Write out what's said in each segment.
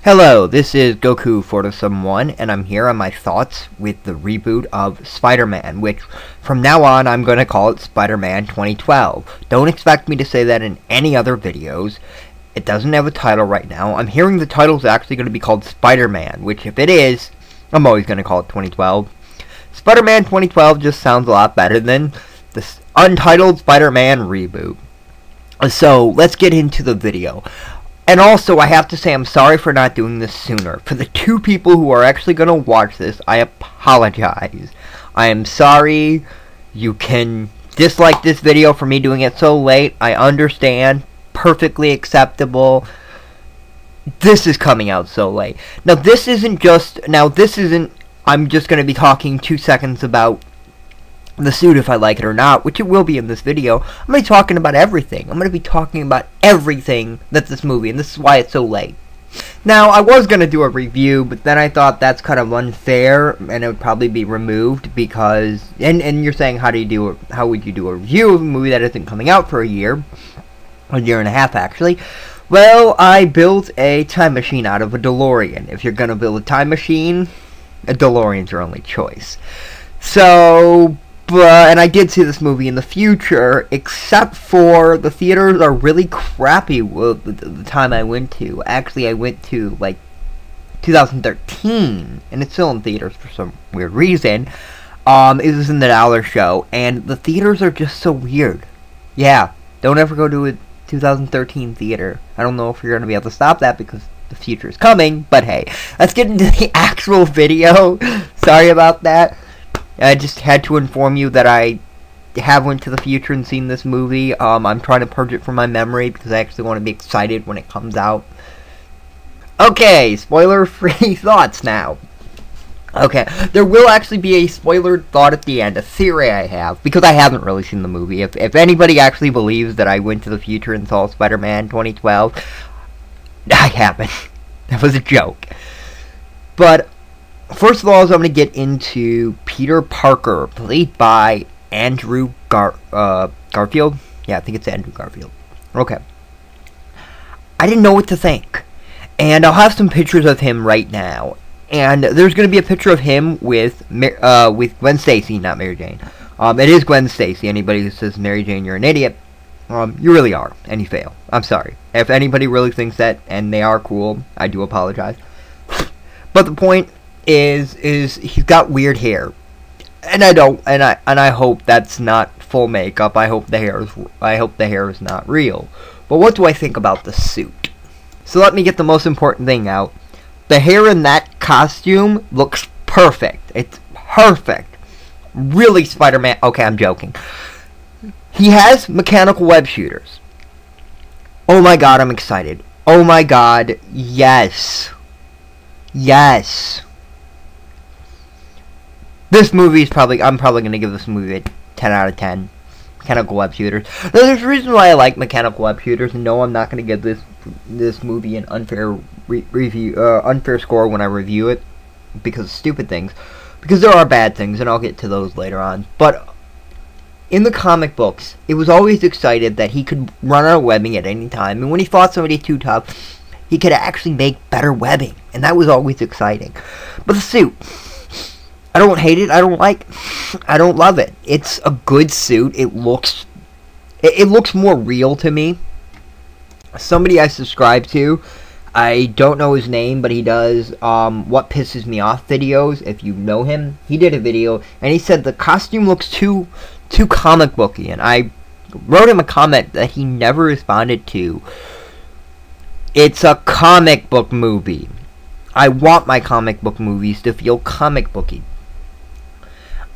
Hello, this is Goku Someone, and I'm here on my thoughts with the reboot of Spider-Man, which from now on I'm going to call it Spider-Man 2012. Don't expect me to say that in any other videos. It doesn't have a title right now. I'm hearing the title's actually going to be called Spider-Man, which if it is, I'm always going to call it 2012. Spider-Man 2012 just sounds a lot better than the untitled Spider-Man reboot. So, let's get into the video. And also, I have to say I'm sorry for not doing this sooner. For the two people who are actually going to watch this, I apologize. I am sorry. You can dislike this video for me doing it so late. I understand. Perfectly acceptable. This is coming out so late. Now, this isn't... I'm just going to be talking 2 seconds about the suit if I like it or not, which it will be in this video. I'm going to be talking about everything. I'm going to be talking about everything that's this movie, and this is why it's so late. Now, I was going to do a review, but then I thought that's kind of unfair, and it would probably be removed because, and you're saying how would you do a review of a movie that isn't coming out for a year and a half actually? Well, I built a time machine out of a DeLorean. If you're going to build a time machine, a DeLorean's your only choice. So... and I did see this movie in the future, except for the theaters are really crappy the time I went to. Actually, I went to, 2013, and it's still in theaters for some weird reason. It was in the Dollar Show, and the theaters are just so weird. Yeah, don't ever go to a 2013 theater. I don't know if you're going to be able to stop that because the future is coming, but hey, let's get into the actual video. Sorry about that. I just had to inform you that I have went to the future and seen this movie. I'm trying to purge it from my memory because I actually want to be excited when it comes out. Okay, spoiler-free thoughts now. Okay, there will actually be a spoiler thought at the end, a theory I have, because I haven't really seen the movie. If anybody actually believes that I went to the future and saw Spider-Man 2012, I haven't. That was a joke. But... first of all, I'm going to get into Peter Parker, played by Andrew Garfield. Yeah, I think it's Andrew Garfield. Okay. I didn't know what to think. And I'll have some pictures of him right now. And there's going to be a picture of him with Gwen Stacy, not Mary Jane. It is Gwen Stacy. Anybody who says Mary Jane, you're an idiot. You really are. And you fail. I'm sorry. If anybody really thinks that, and they are cool, I do apologize. But the point... is he's got weird hair, and I hope that's not full makeup. I hope the hair is not real. But what do I think about the suit? So let me get the most important thing out. The hair in that costume looks perfect. It's perfect. Really Spider-Man. Okay, I'm joking. He has mechanical web shooters. Oh my god, I'm excited. Oh my god, yes. Yes. This movie is I'm probably going to give this movie a 10 out of 10. Mechanical web shooters. Now, there's a reason why I like mechanical web shooters, and no, I'm not going to give this movie an unfair unfair score when I review it, because of stupid things. Because there are bad things, and I'll get to those later on. But in the comic books, it was always excited that he could run out of webbing at any time, and when he fought somebody too tough, he could actually make better webbing, and that was always exciting. But the suit... I don't hate it. I don't love it. It's a good suit. It looks more real to me. Somebody I subscribe to, I don't know his name, but he does What Pisses Me Off videos. If you know him, he did a video, and he said the costume looks too comic booky, and I wrote him a comment that he never responded to. It's a comic book movie. I want my comic book movies to feel comic booky.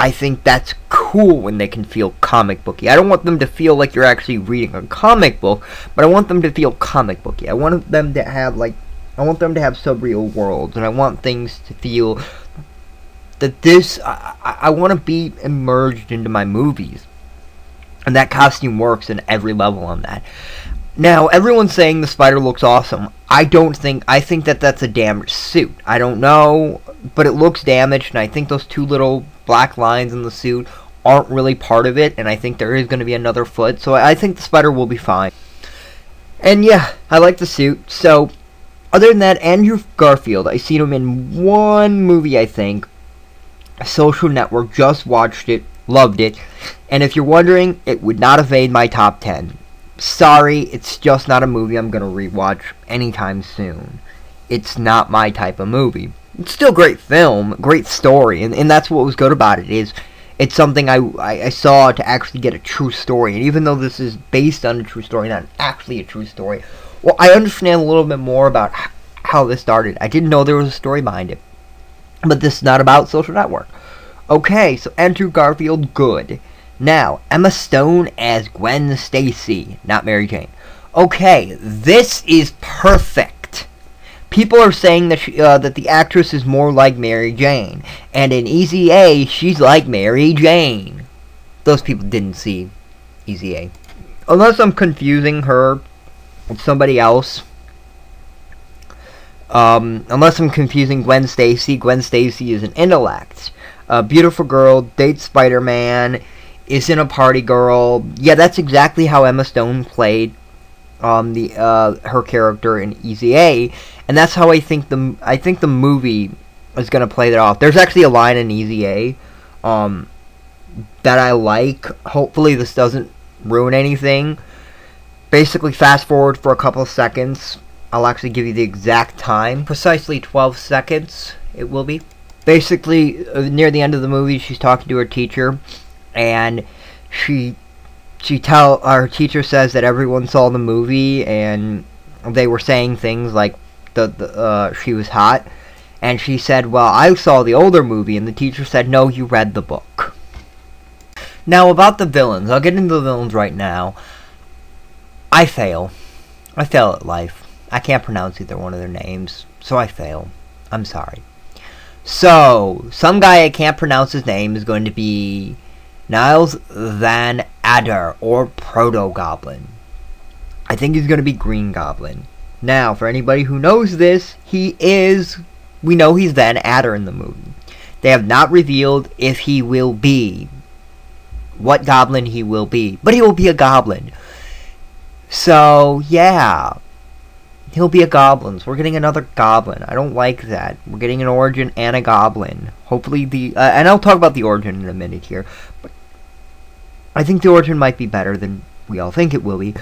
I think that's cool when they can feel comic booky. I don't want them to feel like you're actually reading a comic book, but I want them to feel comic booky. I want them to have surreal worlds, and I want things to feel that I want to be immersed into my movies. And that costume works in every level on that. Now, everyone's saying the spider looks awesome. I think that that's a damaged suit. I don't know, but it looks damaged, and I think those two little black lines in the suit aren't really part of it, and I think there is going to be another foot, so I think the spider will be fine. And yeah, I like the suit, so Other than that, Andrew Garfield, I seen him in one movie, I think. Social Network, just watched it, loved it. And if you're wondering, it would not evade my top 10. Sorry, it's just not a movie I'm going to rewatch anytime soon. It's not my type of movie. It's still a great film, great story, and that's what was good about it, is it's something I saw to actually get a true story. And even though this is based on a true story, not actually a true story, well, I understand a little bit more about how this started. I didn't know there was a story behind it. But this is not about Social Network. Okay, so Andrew Garfield, good. Now, Emma Stone as Gwen Stacy, not Mary Jane. Okay, this is perfect. People are saying that that the actress is more like Mary Jane. And in Easy A, she's like Mary Jane. Those people didn't see Easy A. Unless I'm confusing her with somebody else. Unless I'm confusing Gwen Stacy. Gwen Stacy is an intellect. A beautiful girl, dates Spider-Man, isn't a party girl. Yeah, that's exactly how Emma Stone played her character in Easy A, and that's how I think the movie is gonna play that off. There's actually a line in Easy A that I like. Hopefully this doesn't ruin anything. Basically, fast forward for a couple of seconds. I'll actually give you the exact time. Precisely 12 seconds it will be. Basically, near the end of the movie, she's talking to her teacher, and our teacher says that everyone saw the movie, and they were saying things like she was hot, and she said, well, I saw the older movie, and the teacher said, no, you read the book. Now, about the villains. I'll get into the villains right now. I fail at life. I can't pronounce either one of their names, so I fail. I'm sorry. So, some guy I can't pronounce his name is going to be Nels Van Adder, or Proto-Goblin. I think he's going to be Green Goblin. Now, for anybody who knows this, we know he's Van Adder in the movie. They have not revealed if he will be, what goblin he will be, but he will be a goblin. So, yeah. He'll be a goblin. So we're getting another goblin. I don't like that. We're getting an origin and a goblin. Hopefully and I'll talk about the origin in a minute here. But I think the origin might be better than we all think it will be.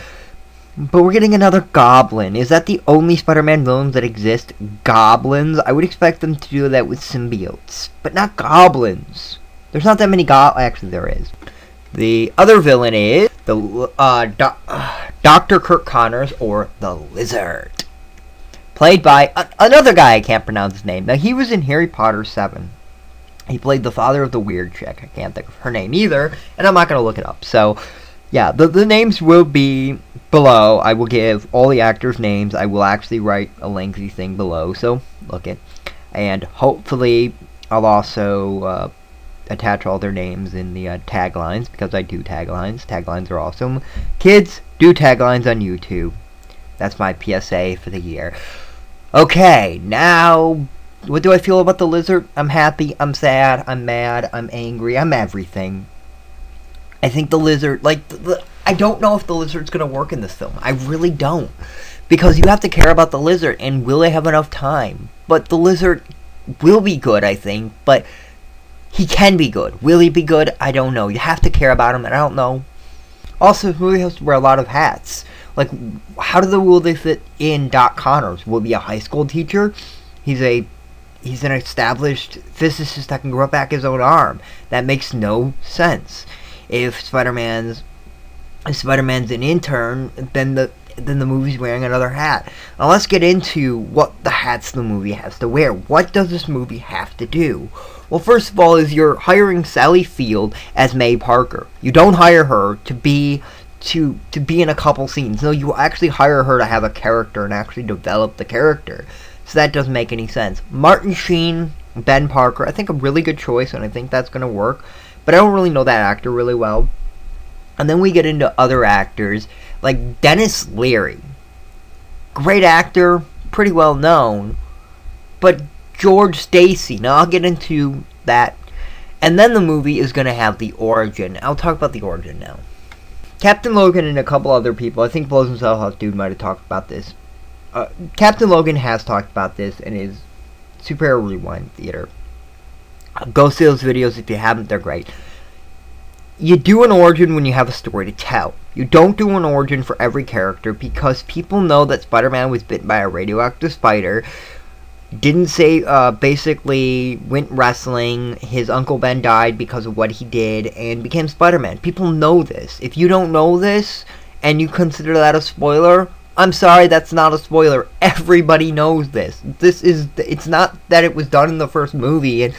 But we're getting another goblin. Is that the only Spider-Man villains that exist? Goblins? I would expect them to do that with symbiotes. But not goblins. There's not that many actually, there is. The other villain is Dr. Curt Connors, or the Lizard. Played by another guy I can't pronounce his name. Now, he was in Harry Potter 7. He played the father of the weird chick. I can't think of her name either, and I'm not going to look it up. So, yeah, the names will be below. I will give all the actors' names. I will actually write a lengthy thing below, so look it. And hopefully, I'll also attach all their names in the taglines, because I do taglines. Taglines are awesome. Kids, do taglines on YouTube. That's my PSA for the year. Okay, now, what do I feel about the Lizard? I'm happy, I'm sad, I'm mad, I'm angry, I'm everything. I think the Lizard, like, I don't know if the Lizard's gonna work in this film. I really don't. Because you have to care about the Lizard, and will they have enough time? But the Lizard will be good, I think, but he can be good. Will he be good? I don't know. You have to care about him, and I don't know. Also, this movie has to wear a lot of hats. Like, will they fit in Doc Connors? Will he be a high school teacher? He's an established physicist that can grow back his own arm. That makes no sense. If Spider-Man's an intern, then the movie's wearing another hat. Now let's get into what the hats the movie has to wear. What does this movie have to do? Well, first of all, is you're hiring Sally Field as May Parker. You don't hire her to be in a couple scenes. No, you actually hire her to have a character and actually develop the character. So that doesn't make any sense. Martin Sheen, Ben Parker, I think a really good choice, and I think that's going to work. But I don't really know that actor really well. And then we get into other actors, like Denis Leary. Great actor, pretty well known. But George Stacy. Now, I'll get into that. And then the movie is going to have the origin. I'll talk about the origin now. Captain Logan and a couple other people, I think Blows and Cell House Dude might have talked about this, Captain Logan has talked about this in his Superhero Rewind Theater. Go see those videos if you haven't, they're great. You do an origin when you have a story to tell. You don't do an origin for every character because people know that Spider-Man was bitten by a radioactive spider. Didn't say, basically went wrestling, his Uncle Ben died because of what he did, and became Spider-Man. People know this. If you don't know this, and you consider that a spoiler, I'm sorry, that's not a spoiler. Everybody knows this. It's not that it was done in the first movie,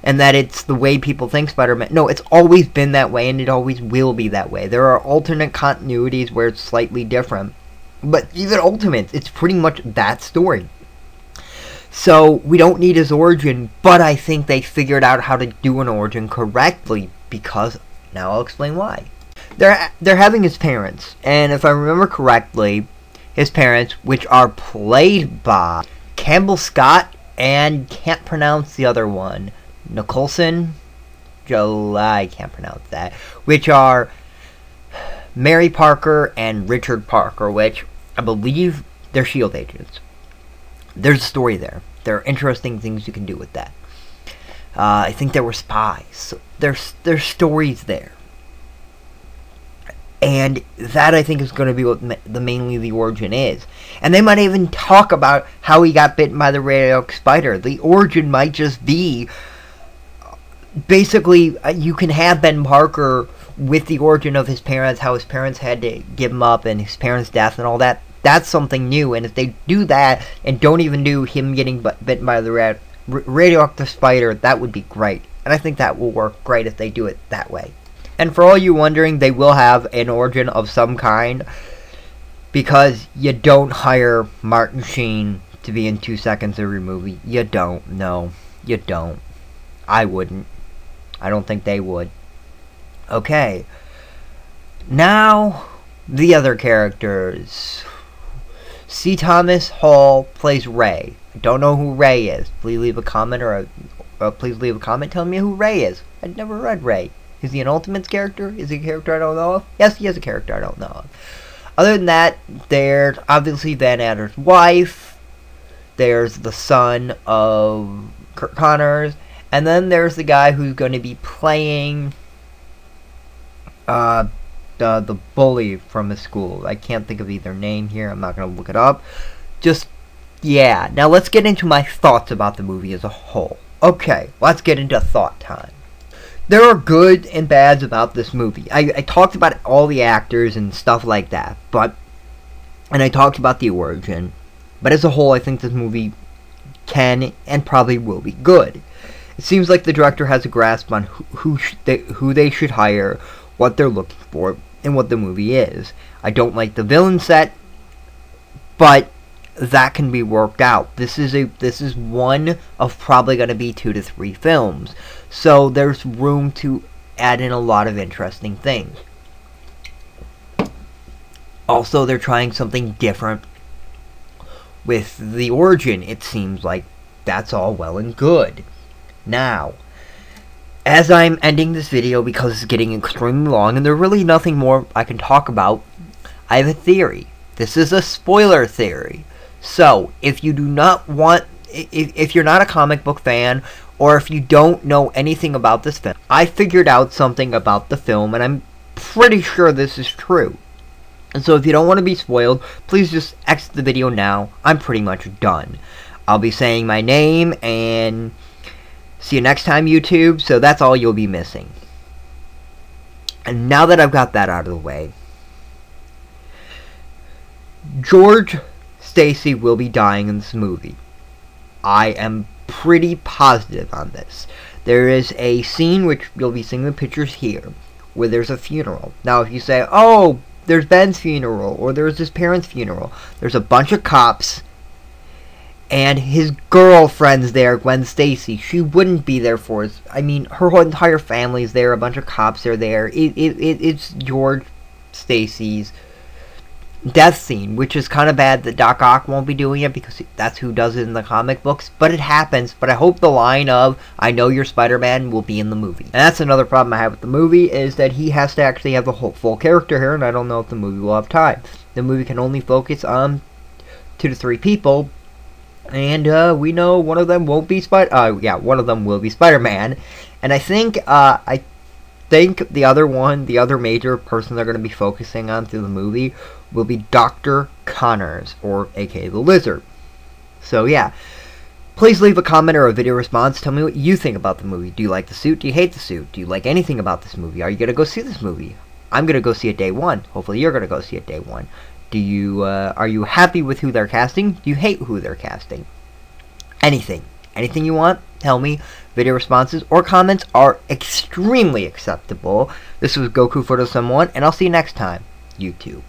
and that it's the way people think Spider-Man. No, it's always been that way, and it always will be that way. There are alternate continuities where it's slightly different. But even Ultimates, it's pretty much that story. So, we don't need his origin, but I think they figured out how to do an origin correctly, because, now I'll explain why. They're having his parents, and if I remember correctly, his parents, which are played by Campbell Scott, and can't pronounce the other one, Nicholson, I can't pronounce that, which are Mary Parker and Richard Parker, which I believe they're S.H.I.E.L.D. agents. There's a story there. There are interesting things you can do with that. I think there were spies. So there's stories there. And that, I think, is going to be what mainly the origin is. And they might even talk about how he got bitten by the radioactive spider. The origin might just be... Basically, you can have Ben Parker with the origin of his parents, how his parents had to give him up, and his parents' death and all that. That's something new, and if they do that, and don't even do him getting bitten by the radioactive spider, that would be great. And I think that will work great if they do it that way. And for all you wondering, they will have an origin of some kind, because you don't hire Martin Sheen to be in 2 seconds of every movie. You don't. No, you don't. I wouldn't. I don't think they would. Okay. Now, the other characters. C. Thomas Hall plays Ray. I don't know who Ray is. Please leave a comment please leave a comment telling me who Ray is. I've never read Ray. Is he an Ultimates character? Is he a character I don't know of? Yes, he is a character I don't know of. Other than that, there's obviously Van Adder's wife. There's the son of Curt Connors. And then there's the guy who's going to be playing the bully from his school. I can't think of either name here. I'm not going to look it up. Just, yeah. Now let's get into my thoughts about the movie as a whole. Okay, let's get into thought time. There are good and bads about this movie. I talked about all the actors and stuff like that. And I talked about the origin. But as a whole, I think this movie can and probably will be good. It seems like the director has a grasp on who they should hire, what they're looking for, and what the movie is. I don't like the villain set, but that can be worked out. This is one of probably going to be 2 to 3 films, so there's room to add in a lot of interesting things. Also, they're trying something different with the origin. It seems like that's all well and good. Now, as I'm ending this video because it's getting extremely long and there's really nothing more I can talk about, I have a theory. This is a spoiler theory. So, if you do not want, if you're not a comic book fan, or if you don't know anything about this film, I figured out something about the film, and I'm pretty sure this is true. And so if you don't want to be spoiled, please just exit the video now. I'm pretty much done. I'll be saying my name, and see you next time, YouTube, so that's all you'll be missing. And now that I've got that out of the way, George Stacy will be dying in this movie. I am pretty positive on this. There is a scene, which you'll be seeing the pictures here, where there's a funeral. Now, if you say, oh, there's Ben's funeral, or there's his parents' funeral, there's a bunch of cops, and his girlfriend's there, Gwen Stacy. She wouldn't be there for us. I mean, her whole entire family's there, a bunch of cops are there. It's George Stacy's death scene, which is kind of bad that Doc Ock won't be doing it because that's who does it in the comic books, but it happens. But I hope the line of "I know you're Spider-Man" will be in the movie. And that's another problem I have with the movie, is that he has to actually have the whole full character here, and I don't know if the movie will have time. The movie can only focus on 2 to 3 people, and we know one of them won't be one of them will be Spider-Man, and I think the other major person they're going to be focusing on through the movie will be Dr. Connors, or aka the Lizard. So yeah, please leave a comment or a video response. Tell me what you think about the movie. Do you like the suit? Do you hate the suit? Do you like anything about this movie? Are you going to go see this movie? I'm going to go see it day one. Hopefully you're going to go see it day one. Are you happy with who they're casting? Do you hate who they're casting? Anything you want, tell me. Video responses or comments are extremely acceptable. This was Goku Photo Someone, and I'll see you next time. YouTube.